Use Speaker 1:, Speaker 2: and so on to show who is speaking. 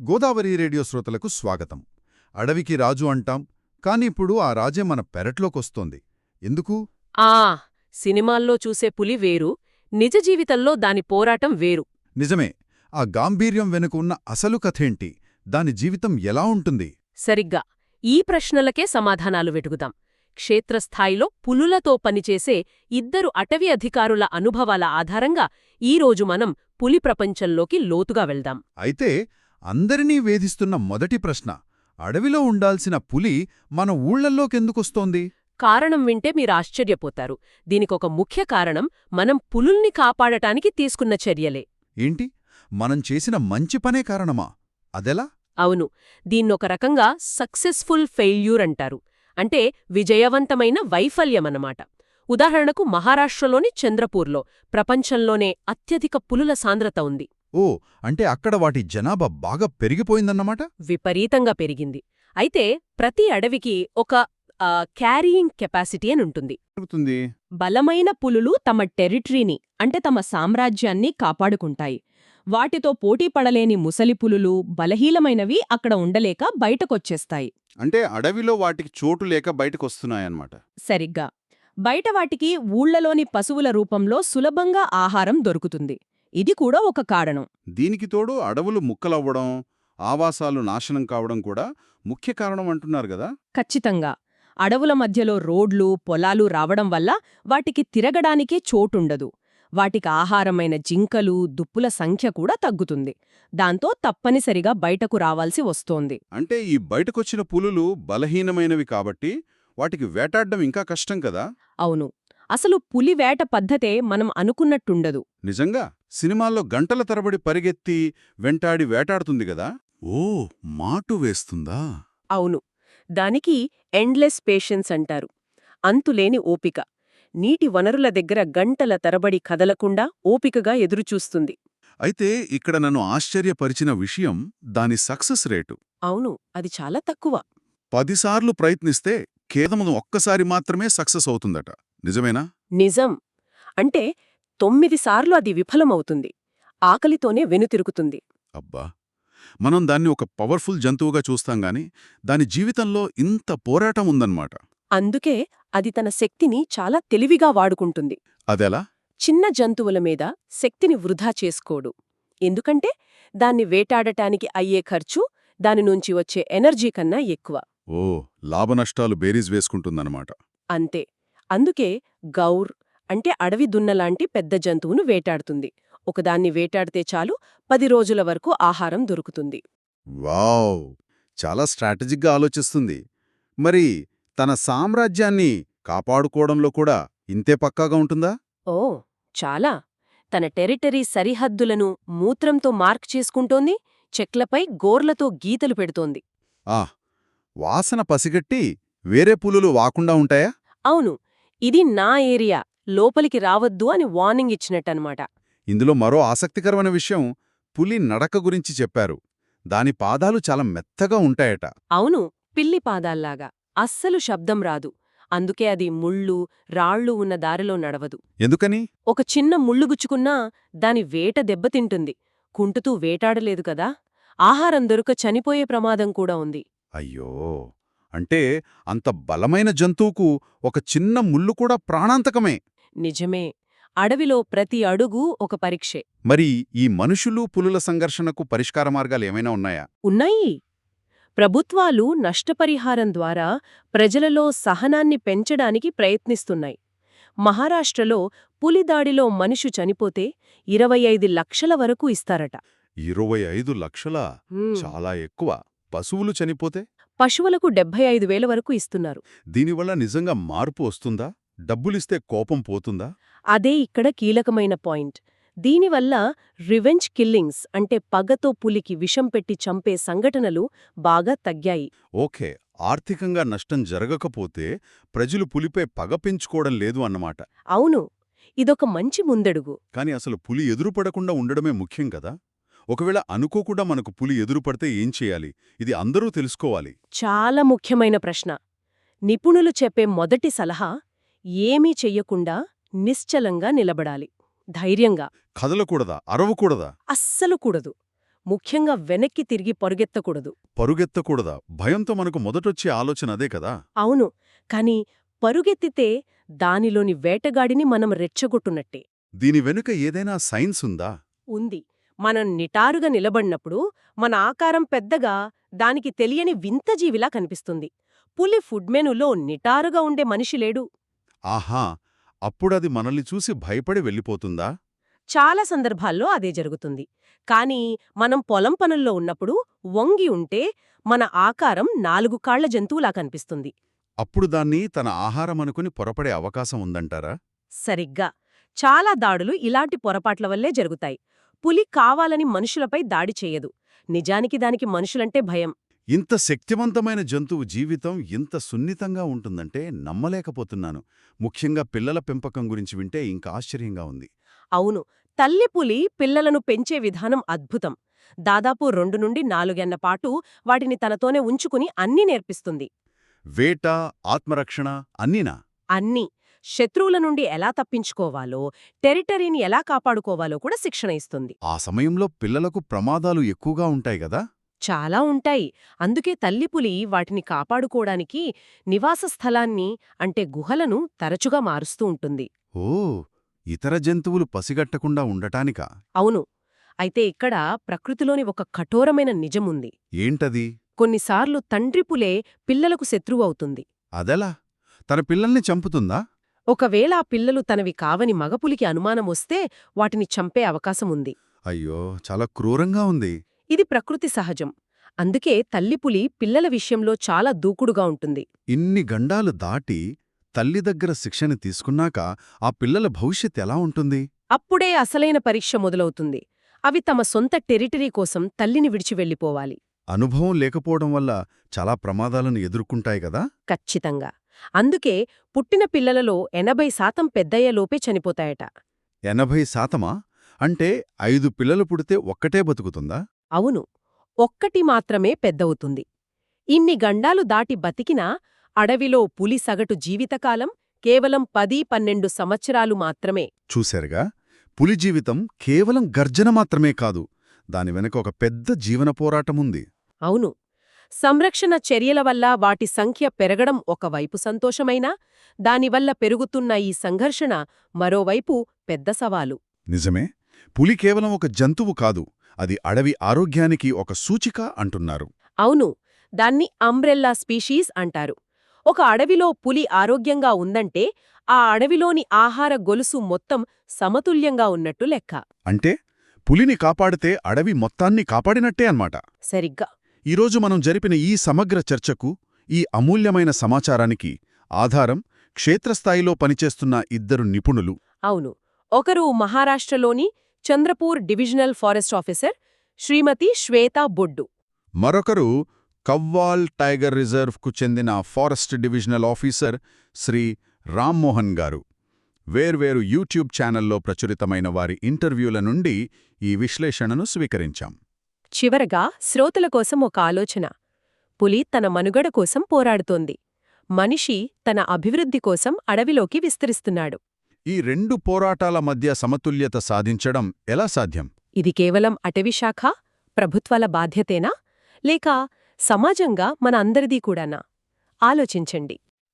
Speaker 1: Godavari radio శ్రోతలకు స్వాగతం. అడవికి రాజు అంటాం, కాని ఇప్పుడు ఆ రాజే మన పెరట్లోకొస్తోంది. ఎందుకు?
Speaker 2: సినిమాల్లో చూసే పులి వేరు, నిజ జీవితంలో దాని పోరాటం వేరు.
Speaker 1: నిజమే. ఆ గాంభీర్యం వెనుక ఉన్న అసలు కథేంటి? దాని జీవితం ఎలా ఉంటుంది?
Speaker 2: సరిగ్గా ఈ ప్రశ్నలకే సమాధానాలు వెతుకుదాం. క్షేత్రస్థాయిలో పులులతో పనిచేసే ఇద్దరు అటవీ అధికారుల అనుభవాల ఆధారంగా ఈరోజు మనం పులి ప్రపంచంలోకి లోతుగా వెళ్దాం.
Speaker 1: అయితే అందరినీ వేధిస్తున్న మొదటి ప్రశ్న, అడవిలో ఉండాల్సిన పులి మన ఊళ్లల్లోకెందుకొస్తోంది?
Speaker 2: కారణం వింటే మీరాశ్చర్యపోతారు. దీనికొక ముఖ్య కారణం మనం పులుల్ని కాపాడటానికి తీసుకున్న చర్యలే.
Speaker 1: ఏంటి, మనం చేసిన మంచి పనే కారణమా? అదెలా?
Speaker 2: అవును, దీన్నొక రకంగా సక్సెస్ఫుల్ ఫెయిల్యూర్ అంటారు. అంటే విజయవంతమైన వైఫల్యమన్నమాట. ఉదాహరణకు మహారాష్ట్రలోని చంద్రపూర్లో ప్రపంచంలోనే అత్యధిక పులుల సాంద్రత ఉంది.
Speaker 1: ఓ, అంటే అక్కడ వాటి జనాభా బాగా పెరిగిపోయిందన్నమాట?
Speaker 2: విపరీతంగా పెరిగింది. అయితే ప్రతి అడవికి ఒక క్యారీయింగ్ కెపాసిటీ అని ఉంటుంది. బలమైన పులులు తమ టెరిటరీని, అంటే తమ సామ్రాజ్యాన్ని కాపాడుకుంటాయి. వాటితో పోటీపడలేని ముసలిపులులు, బలహీనమైనవి అక్కడ ఉండలేక బయటకొచ్చేస్తాయి.
Speaker 3: అంటే అడవిలో వాటికి చోటు లేక బయటకొస్తున్నాయన్నమాట.
Speaker 2: సరిగ్గా. బయట వాటికి ఊళ్లలోని పశువుల రూపంలో సులభంగా ఆహారం దొరుకుతుంది. ఇది కూడా ఒక కారణం.
Speaker 3: దీనికి తోడు అడవులు ముక్కలవ్వడం, ఆవాసాలు నాశనం కావడం కూడా ముఖ్య కారణం అంటున్నారు గదా.
Speaker 2: ఖచ్చితంగా. అడవుల మధ్యలో రోడ్లు, పొలాలు రావడం వల్ల వాటికి తిరగడానికే చోటుండదు. వాటికి ఆహారమైన జింకలు, దుప్పుల సంఖ్య కూడా తగ్గుతుంది. దాంతో తప్పనిసరిగా బయటకు రావాల్సి వస్తోంది.
Speaker 3: అంటే ఈ బయటకొచ్చిన పులులు బలహీనమైనవి కాబట్టి వాటికి వేటాడ్డం ఇంకా కష్టం కదా.
Speaker 2: అవును, అసలు పులి వేట పద్ధతే మనం అనుకున్నట్టుండదు.
Speaker 3: నిజంగా సినిమాల్లో గంటల తరబడి పరిగెత్తి వెంటాడి వేటాడుతుంది గదా. ఓ, మాటు వేస్తుందా?
Speaker 2: అవును, దానికి ఎండ్లెస్ పేషెన్స్ అంటారు. అంతులేని ఓపిక. నీటి వనరుల దగ్గర గంటల తరబడి కదలకుండా ఓపికగా ఎదురుచూస్తుంది.
Speaker 3: అయితే ఇక్కడ నన్ను ఆశ్చర్యపరిచిన విషయం దాని సక్సెస్ రేటు.
Speaker 2: అవును, అది చాలా తక్కువ.
Speaker 3: 10 సార్లు ప్రయత్నిస్తే కేవలం ఒక్కసారి మాత్రమే సక్సెస్ అవుతుందట. నిజమేనా?
Speaker 2: నిజం. అంటే 9 సార్లు అది విఫలమవుతుంది. ఆకలితోనే వెనుతిరుగుతుంది.
Speaker 3: అబ్బా, మనం దాన్ని ఒక పవర్ఫుల్ జంతువుగా చూస్తాంగాని దాని జీవితంలో ఇంత పోరాటం ఉందన్నమాట.
Speaker 2: అందుకే అది తన శక్తిని చాలా తెలివిగా వాడుకుంటుంది.
Speaker 3: అదెలా?
Speaker 2: చిన్న జంతువుల మీద శక్తిని వృధా చేసుకోడు. ఎందుకంటే దాన్ని వేటాడటానికి అయ్యే ఖర్చు దానినుంచి వచ్చే ఎనర్జీ కన్నా ఎక్కువ.
Speaker 3: ఓ, లాభనష్టాలు బేరీజ్ వేసుకుంటుందన్నమాట.
Speaker 2: అంతే. అందుకే గౌర్ అంటే అడవి దున్నలాంటి పెద్ద జంతువును వేటాడుతుంది. ఒకదాన్ని వేటాడితే చాలు 10 రోజుల వరకు ఆహారం దొరుకుతుంది.
Speaker 3: వావ్, చాలా స్ట్రాటజిక్గా ఆలోచిస్తుంది. మరి తన సామ్రాజ్యాన్ని కాపాడుకోవడంలో కూడా ఇంతే పక్కాగా ఉంటుందా?
Speaker 2: ఓ, చాలా. తన టెరిటరీ సరిహద్దులను మూత్రంతో మార్క్ చేసుకుంటోంది. చెట్లపై గోర్లతో గీతలు పెడుతోంది.
Speaker 3: వాసన పసిగట్టి వేరే పులులు వాకుండా ఉంటాయా?
Speaker 2: అవును, ఇది నా ఏరియా, లోపలికి రావద్దు అని వార్నింగ్ ఇచ్చినట్టనమాట.
Speaker 3: ఇందులో మరో ఆసక్తికరమైన విషయం, పులి నడక గురించి చెప్పారు. దాని పాదాలు చాలా మెత్తగా ఉంటాయట.
Speaker 2: అవును, పిల్లి పాదాల్లాగా. అస్సలు శబ్దం రాదు. అందుకే అది ముళ్ళు, రాళ్ళు ఉన్న దారిలో నడవదు.
Speaker 3: ఎందుకని?
Speaker 2: ఒక చిన్న ముళ్ళుగుచ్చుకున్నా దాని వేట దెబ్బతింటుంది. కుంటుతూ వేటాడలేదు కదా. ఆహారం దొరక చనిపోయే ప్రమాదం కూడా ఉంది.
Speaker 3: అయ్యో, అంటే అంత బలమైన జంతువుకు ఒక చిన్న ముళ్ళు కూడా ప్రాణాంతకమే.
Speaker 2: నిజమే. అడవిలో ప్రతి అడుగు ఒక పరీక్షే.
Speaker 3: మరి ఈ మనుషులు పులుల సంఘర్షణకు పరిష్కార మార్గాలేమైనా ఉన్నాయా?
Speaker 2: ఉన్నాయి. ప్రభుత్వాలు నష్టపరిహారం ద్వారా ప్రజలలో సహనాన్ని పెంచడానికి ప్రయత్నిస్తున్నాయి. మహారాష్ట్రలో పులిదాడిలో మనిషి చనిపోతే 25 లక్షల వరకు ఇస్తారట.
Speaker 3: 25 లక్షలా? చాలా ఎక్కువ. పశువులు చనిపోతే?
Speaker 2: పశువులకు 75,000 వరకు ఇస్తున్నారు.
Speaker 3: దీనివల్ల నిజంగా మార్పు వస్తుందా? డబ్బులిస్తే కోపం పోతుందా?
Speaker 2: అదే ఇక్కడ కీలకమైన పాయింట్. దీనివల్ల రివెంజ్ కిల్లింగ్స్, అంటే పగతో పులికి విషం పెట్టి చంపే సంఘటనలు బాగా తగ్గాయి.
Speaker 3: ఓకే, ఆర్థికంగా నష్టం జరగకపోతే ప్రజలు పులిపై పగ పెంచుకోవడం లేదు అన్నమాట.
Speaker 2: అవును, ఇదొక మంచి ముందడుగు.
Speaker 3: కాని అసలు పులి ఎదురుపడకుండా ఉండడమే ముఖ్యం కదా. ఒకవేళ అనుకోకుండా మనకు పులి ఎదురుపడితే ఏం చేయాలి? ఇది అందరూ తెలుసుకోవాలి.
Speaker 2: చాలా ముఖ్యమైన ప్రశ్న. నిపుణులు చెప్పే మొదటి సలహా, ఏమీ చెయ్యకుండా నిశ్చలంగా నిలబడాలి. ధైర్యంగా.
Speaker 3: కదలకూడదా? అరవకూడదా?
Speaker 2: అస్సలు కూడదు. ముఖ్యంగా వెనక్కి తిరిగి పరుగెత్తకూడదు.
Speaker 3: పరుగెత్తకూడదా? భయంతో మనకు మొదటొచ్చే ఆలోచన అదే కదా.
Speaker 2: అవును, కాని పరుగెత్తితే దానిలోని వేటగాడిని మనం రెచ్చగొట్టున్నట్టే.
Speaker 3: దీని వెనుక ఏదైనా సైన్స్ ఉందా?
Speaker 2: ఉంది. మనం నిటారుగా నిలబడినప్పుడు మన ఆకారం పెద్దగా దానికి తెలియని వింత జీవిలా కనిపిస్తుంది. పులి ఫుడ్ మెనూలో నిటారుగా ఉండే మనిషి లేడు.
Speaker 3: ఆహా, అప్పుడది మనల్ని చూసి భయపడి వెళ్ళిపోతుందా?
Speaker 2: చాలా సందర్భాల్లో అదే జరుగుతుంది. కానీ మనం పొలం పనుల్లో ఉన్నప్పుడు వంగి ఉంటే మన ఆకారం 4 కాళ్ల జంతువులా కనిపిస్తుంది.
Speaker 3: అప్పుడు దాన్ని తన ఆహారమనుకుని పొరపడే అవకాశం ఉందంటారా?
Speaker 2: సరిగ్గా. చాలా దాడులు ఇలాంటి పొరపాట్ల వల్లే జరుగుతాయి. పులి కావాలని మనుషులపై దాడి చేయదు. నిజానికి దానికి మనుషులంటే భయం.
Speaker 3: ఇంత శక్తివంతమైన జంతువు జీవితం ఇంత సున్నితంగా ఉంటుందంటే నమ్మలేకపోతున్నాను. ముఖ్యంగా పిల్లల పెంపకం గురించి వింటే ఇంకా ఆశ్చర్యంగా ఉంది.
Speaker 2: అవును, తల్లి పులి పిల్లలను పెంచే విధానం అద్భుతం. దాదాపు 2 నుండి 4 ఏళ్ల పాటు వాటిని తనతోనే ఉంచుకుని అన్నీ నేర్పిస్తుంది.
Speaker 3: వేట, ఆత్మరక్షణ అన్నీనా?
Speaker 2: అన్నీ. శత్రువుల నుండి ఎలా తప్పించుకోవాలో, టెరిటరీని ఎలా కాపాడుకోవాలో కూడా శిక్షణ ఇస్తుంది.
Speaker 3: ఆ సమయంలో పిల్లలకు ప్రమాదాలు ఎక్కువగా ఉంటాయి గదా?
Speaker 2: చాలా ఉంటాయి. అందుకే తల్లిపులి వాటిని కాపాడుకోవడానికి నివాస స్థలాన్ని అంటే గుహలను తరచుగా మారుస్తూ ఉంటుంది.
Speaker 3: ఓ, ఇతర జంతువులు పసిగట్టకుండా ఉండటానికా?
Speaker 2: అవును. అయితే ఇక్కడ ప్రకృతిలోని ఒక కఠోరమైన నిజముంది.
Speaker 3: ఏంటది?
Speaker 2: కొన్నిసార్లు తండ్రిపులే పిల్లలకు శత్రువు అవుతుంది.
Speaker 3: అదెలా? తన పిల్లల్ని చంపుతుందా?
Speaker 2: ఒకవేళ ఆ పిల్లలు తనవి కావని మగపులికి అనుమానమొస్తే వాటిని చంపే అవకాశముంది.
Speaker 3: అయ్యో, చాలా క్రూరంగా ఉంది.
Speaker 2: ఇది ప్రకృతి సహజం. అందుకే తల్లిపులి పిల్లల విషయంలో చాలా దూకుడుగా ఉంటుంది.
Speaker 3: ఇన్ని గండాలు దాటి తల్లి దగ్గర శిక్షణ తీసుకున్నాక ఆ పిల్లల భవిష్యత్ ఎలా ఉంటుంది?
Speaker 2: అప్పుడే అసలైన పరీక్ష మొదలవుతుంది. అవి తమ సొంత టెరిటరీ కోసం తల్లిని విడిచి వెళ్ళిపోవాలి.
Speaker 3: అనుభవం లేకపోవడం వల్ల చాలా ప్రమాదాలను ఎదుర్కొంటాయి గదా?
Speaker 2: ఖచ్చితంగా. అందుకే పుట్టిన పిల్లలలో 80% పెద్దయ్యేలోపే చనిపోతాయట.
Speaker 3: 80%? అంటే 5 పిల్లలు పుడితే ఒక్కటే బతుకుతుందా?
Speaker 2: అవును, ఒక్కటి మాత్రమే పెద్దవుతుంది. ఇన్ని గండాలు దాటి బతికినా అడవిలో పులి సగటు జీవితకాలం కేవలం 10-12 సంవత్సరాలు మాత్రమే.
Speaker 3: చూశారుగా, పులి జీవితం కేవలం గర్జన మాత్రమే కాదు, దాని వెనక ఒక పెద్ద జీవన పోరాటముంది.
Speaker 2: అవును, సంరక్షణ చర్యల వల్ల వాటి సంఖ్య పెరగడం ఒకవైపు సంతోషమైనా, దానివల్ల పెరుగుతున్న ఈ సంఘర్షణ మరోవైపు పెద్ద సవాలు.
Speaker 3: నిజమే, పులి కేవలం ఒక జంతువు కాదు, అది అడవి ఆరోగ్యానికి ఒక సూచిక అంటున్నారు.
Speaker 2: అవును, దాన్ని అంబ్రెల్లా స్పీషీస్ అంటారు. ఒక అడవిలో పులి ఆరోగ్యంగా ఉందంటే ఆ అడవిలోని ఆహార గొలుసు మొత్తం సమతుల్యంగా ఉన్నట్టు లెక్క.
Speaker 3: అంటే పులిని కాపాడితే అడవి మొత్తాన్ని కాపాడినట్టే అన్నమాట.
Speaker 2: సరిగ్గా.
Speaker 3: ఈరోజు మనం జరిపిన ఈ సమగ్ర చర్చకు, ఈ అమూల్యమైన సమాచారానికి ఆధారం క్షేత్రస్థాయిలో పనిచేస్తున్న 2 నిపుణులు.
Speaker 2: అవును, ఒకరు మహారాష్ట్రలోని Chandrapur divisional forest officer Shrimati Shweta Boddu.
Speaker 3: మరొకరు కవ్వాల్ టైగర్ రిజర్వ్కు చెందిన forest divisional officer Shri Rammohan garu. వేర్వేరు యూట్యూబ్ ఛానల్లో ప్రచురితమైన వారి ఇంటర్వ్యూల నుండి ఈ విశ్లేషణను స్వీకరించాం.
Speaker 2: చివరగా శ్రోతల కోసం ఒక ఆలోచన. పులి తన మనుగడ కోసం పోరాడుతోంది. మనిషి తన అభివృద్ధి కోసం అడవిలోకి విస్తరిస్తున్నాడు.
Speaker 3: ఈ 2 పోరాటాల మధ్య సమతుల్యత సాధించడం ఎలా సాధ్యం?
Speaker 2: ఇది కేవలం అటవీశాఖ, ప్రభుత్వాల బాధ్యతేనా? లేక సమాజంగా మన అందరిదీ కూడానా? ఆలోచించండి.